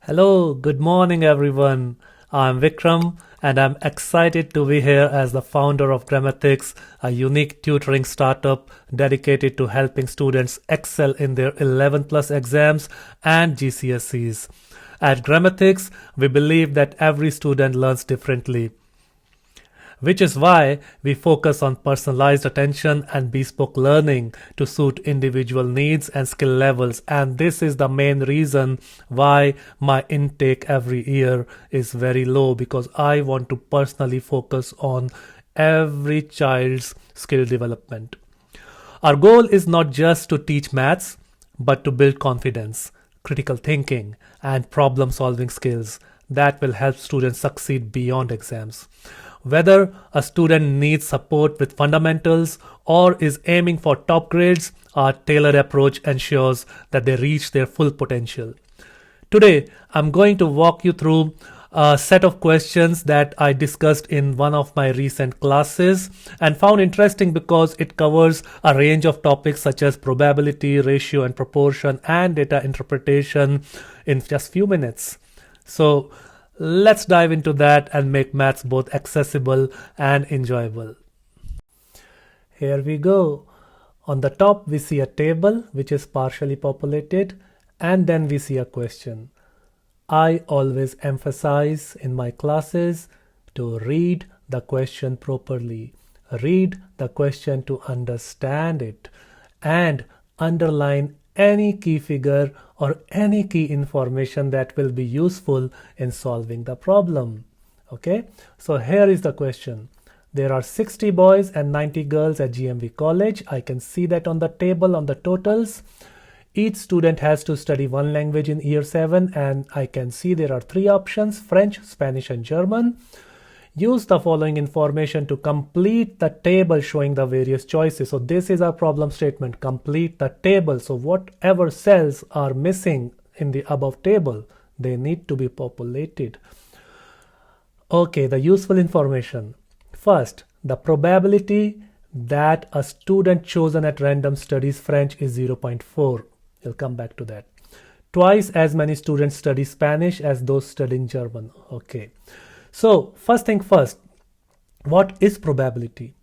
Hello, good morning everyone. I'm Vikram and I'm excited to be here as the founder of GramMathics, a unique tutoring startup dedicated to helping students excel in their 11 plus exams and GCSEs. At GramMathics, we believe that every student learns differently, which is why we focus on personalized attention and bespoke learning to suit individual needs and skill levels. And this is the main reason why my intake every year is very low, because I want to personally focus on every child's skill development. Our goal is not just to teach maths, but to build confidence, critical thinking, and problem solving skills that will help students succeed beyond exams. Whether a student needs support with fundamentals or is aiming for top grades, our tailored approach ensures that they reach their full potential. Today, I'm going to walk you through a set of questions that I discussed in one of my recent classes and found interesting because it covers a range of topics such as probability, ratio and proportion, and data interpretation in just few minutes. So let's dive into that and make maths both accessible and enjoyable. Here we go. On the top, we see a table which is partially populated, and then we see a question. I always emphasize in my classes to read the question properly. Read the question to understand it and underline any key figure or any key information that will be useful in solving the problem. Okay, so here is the question. There are 60 boys and 90 girls at GMV College. I can see that on the table on the totals. Each student has to study one language in year 7, and I can see there are 3 options: French, Spanish and German. Use the following information to complete the table showing the various choices. So this is our problem statement: complete the table. So whatever cells are missing in the above table, they need to be populated. Okay, the useful information. First, the probability that a student chosen at random studies French is 0.4. We'll come back to that. Twice as many students study Spanish as those studying German. Okay. So first thing first, what is probability?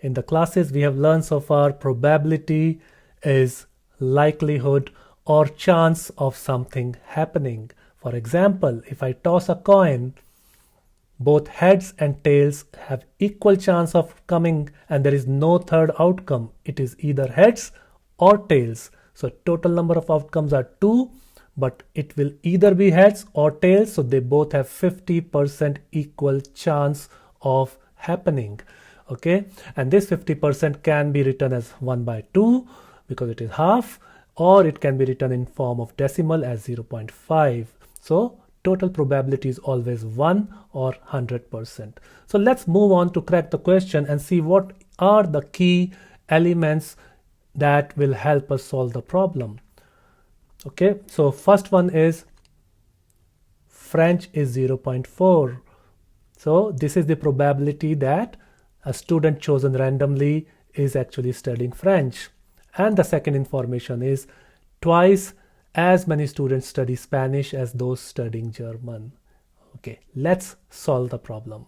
In the classes we have learned so far, probability is likelihood or chance of something happening. For example, if I toss a coin, both heads and tails have equal chance of coming and there is no third outcome. It is either heads or tails. So total number of outcomes are 2, but it will either be heads or tails. So they both have 50% equal chance of happening. Okay, and this 50% can be written as 1 by 2 because it is half, or it can be written in form of decimal as 0.5. So total probability is always 1 or 100%. So let's move on to crack the question and see what are the key elements that will help us solve the problem. Okay, so first one is French is 0.4. So this is the probability that a student chosen randomly is actually studying French. And the second information is twice as many students study Spanish as those studying German. Okay, let's solve the problem.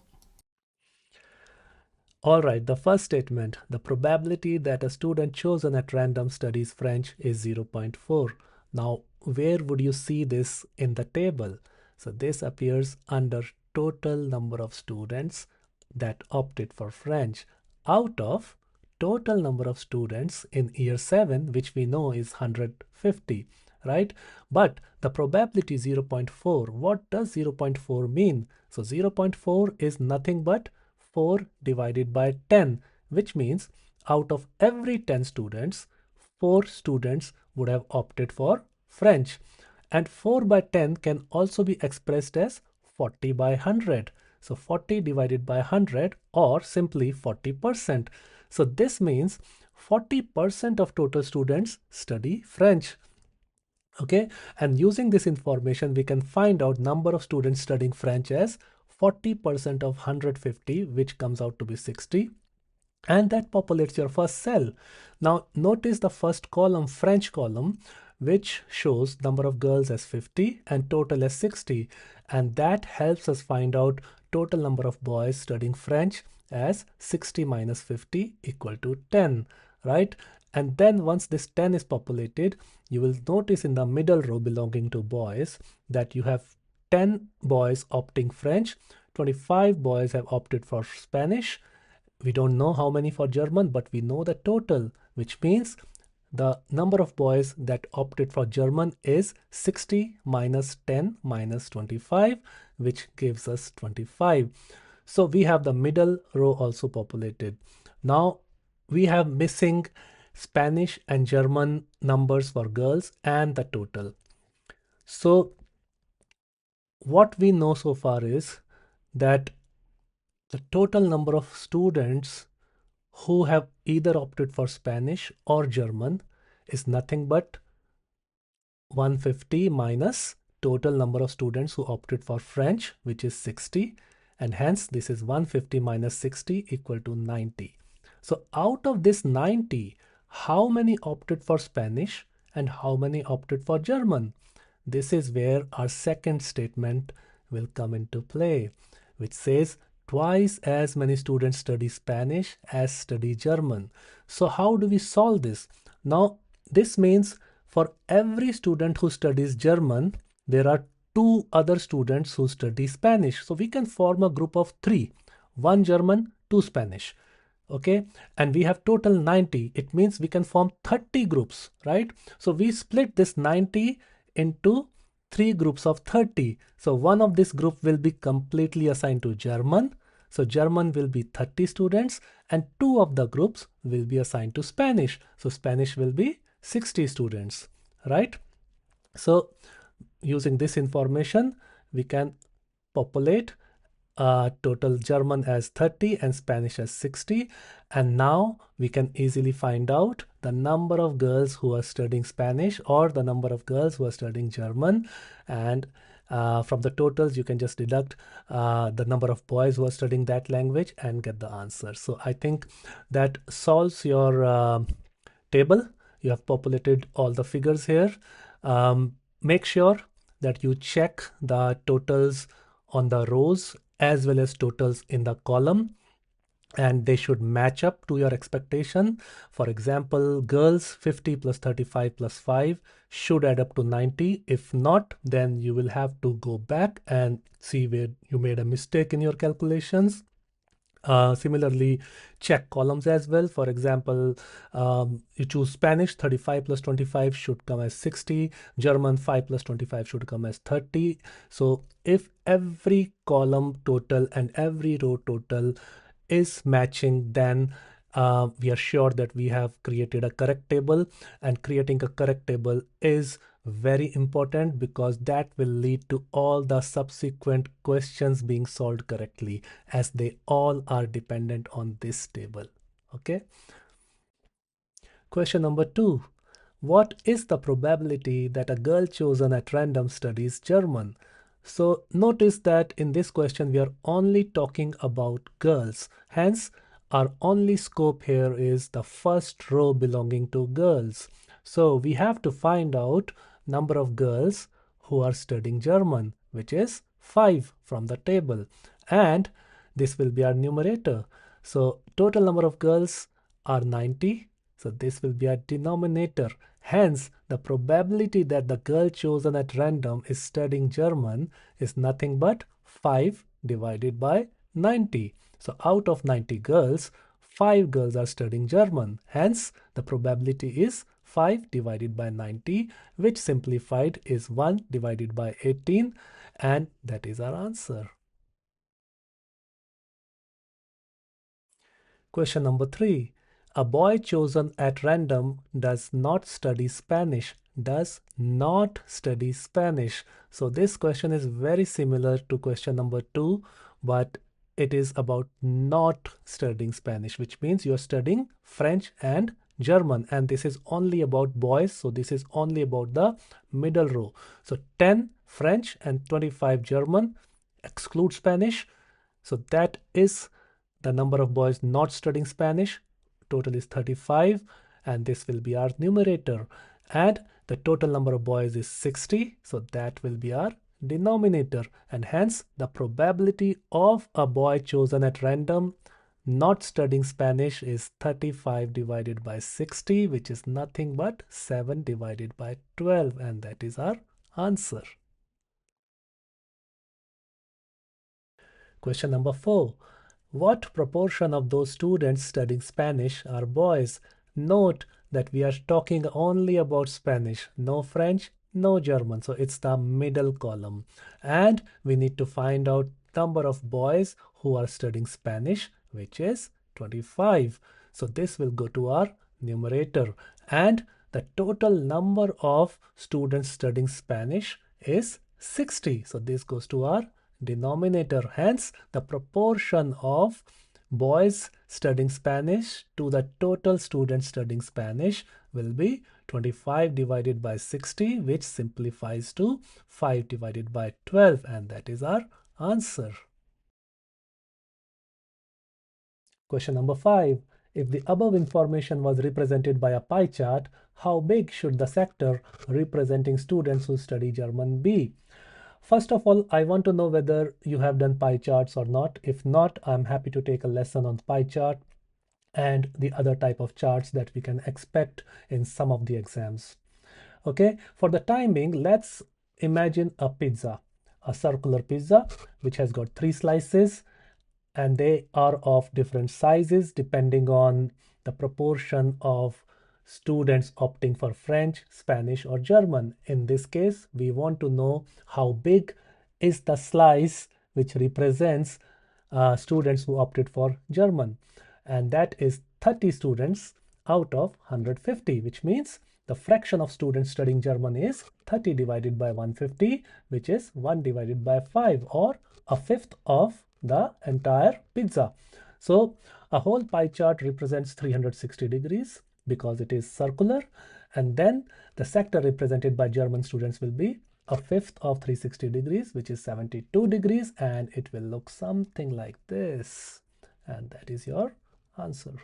All right, the first statement, the probability that a student chosen at random studies French is 0.4. Now, where would you see this in the table? So this appears under total number of students that opted for French out of total number of students in year 7, which we know is 150, right? But the probability 0.4, what does 0.4 mean? So 0.4 is nothing but 4 divided by 10, which means out of every 10 students, 4 students would have opted for French. And 4 by 10 can also be expressed as 40 by 100. So 40 divided by 100, or simply 40%. So this means 40% of total students study French. Okay, and using this information, we can find out number of students studying French as 40% of 150, which comes out to be 60. And that populates your first cell. Now notice the first column, French column, which shows number of girls as 50 and total as 60. And that helps us find out total number of boys studying French as 60 minus 50 equal to 10, right? And then once this 10 is populated, you will notice in the middle row belonging to boys that you have 10 boys opting French, 25 boys have opted for Spanish. We don't know how many for German, but we know the total, which means the number of boys that opted for German is 60 minus 10 minus 25, which gives us 25. So we have the middle row also populated. Now we have missing Spanish and German numbers for girls and the total. So what we know so far is that the total number of students who have either opted for Spanish or German is nothing but 150 minus total number of students who opted for French, which is 60, and hence this is 150 minus 60 equal to 90. So out of this 90, how many opted for Spanish and how many opted for German? This is where our second statement will come into play, which says twice as many students study Spanish as study German. So how do we solve this? Now, this means for every student who studies German, there are two other students who study Spanish. So we can form a group of three, one German, two Spanish. Okay, and we have total 90. It means we can form 30 groups, right? So we split this 90 into three groups of 30. So one of this group will be completely assigned to German. So German will be 30 students and two of the groups will be assigned to Spanish. So Spanish will be 60 students, right? So using this information, we can populate total German as 30 and Spanish as 60. And now we can easily find out the number of girls who are studying Spanish or the number of girls who are studying German. And from the totals, you can just deduct the number of boys who are studying that language and get the answer. So I think that solves your table. You have populated all the figures here. Make sure that you check the totals on the rows as well as totals in the column, and they should match up to your expectation. For example, girls 50 plus 35 plus 5 should add up to 90. If not, then you will have to go back and see where you made a mistake in your calculations. Similarly, check columns as well. For example, you choose Spanish, 35 plus 25 should come as 60. German, 5 plus 25 should come as 30. So if every column total and every row total is matching, then we are sure that we have created a correct table. And creating a correct table is very important because that will lead to all the subsequent questions being solved correctly, as they all are dependent on this table. Okay. Question number 2. What is the probability that a girl chosen at random studies German? So notice that in this question we are only talking about girls. Hence, our only scope here is the first row belonging to girls. So we have to find out number of girls who are studying German, which is 5 from the table. And this will be our numerator. So total number of girls are 90. So this will be our denominator. Hence, the probability that the girl chosen at random is studying German is nothing but 5 divided by 90. So out of 90 girls, 5 girls are studying German. Hence, the probability is 5 divided by 90, which simplified is 1 divided by 18, and that is our answer. Question number 3. A boy chosen at random does not study Spanish. Does not study Spanish. So this question is very similar to question number 2, but it is about not studying Spanish, which means you are studying French and German, and this is only about boys. So this is only about the middle row. So 10 French and 25 German, exclude Spanish. So that is the number of boys not studying Spanish. Total is 35, and this will be our numerator. And the total number of boys is 60, so that will be our denominator, and hence the probability of a boy chosen at random not studying Spanish is 35 divided by 60, which is nothing but 7 divided by 12, and that is our answer. Question number 4. What proportion of those students studying Spanish are boys? Note that we are talking only about Spanish, no French, no German. So it's the middle column. And we need to find out number of boys who are studying Spanish, which is 25. So this will go to our numerator. And the total number of students studying Spanish is 60. So this goes to our denominator. Hence, the proportion of boys studying Spanish to the total students studying Spanish will be 25 divided by 60, which simplifies to 5 divided by 12, and that is our answer. Question number 5. If the above information was represented by a pie chart, how big should the sector representing students who study German be? First of all, I want to know whether you have done pie charts or not. If not, I'm happy to take a lesson on pie chart and the other type of charts that we can expect in some of the exams. Okay, for the time being, let's imagine a pizza, a circular pizza, which has got 3 slices, and they are of different sizes depending on the proportion of students opting for French, Spanish, or German. In this case, we want to know how big is the slice which represents students who opted for German, and that is 30 students out of 150, which means the fraction of students studying German is 30 divided by 150, which is 1 divided by 5, or a fifth of the entire pizza. So a whole pie chart represents 360 degrees because it is circular, and then the sector represented by German students will be a fifth of 360 degrees, which is 72 degrees, and it will look something like this, and that is your answer.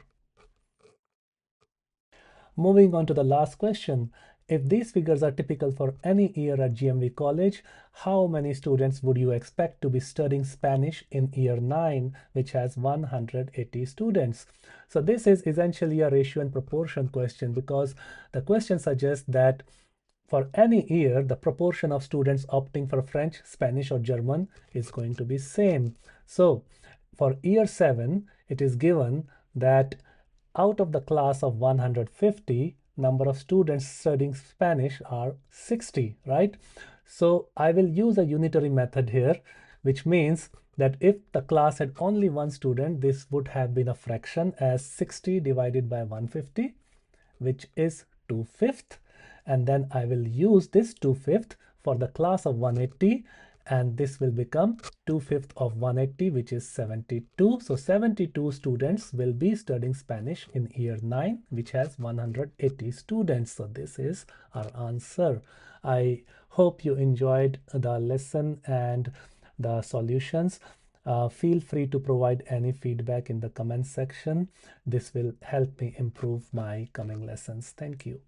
Moving on to the last question. If these figures are typical for any year at GMV College, how many students would you expect to be studying Spanish in year 9, which has 180 students? So this is essentially a ratio and proportion question, because the question suggests that for any year, the proportion of students opting for French, Spanish, or German is going to be same. So for year 7, it is given that out of the class of 150, number of students studying Spanish are 60, right? So I will use a unitary method here, which means that if the class had only one student, this would have been a fraction as 60 divided by 150, which is 2/5. And then I will use this 2/5 for the class of 180, and this will become 2/5 of 180, which is 72. So 72 students will be studying Spanish in year 9, which has 180 students. So this is our answer. I hope you enjoyed the lesson and the solutions. Feel free to provide any feedback in the comment section. This will help me improve my coming lessons. Thank you.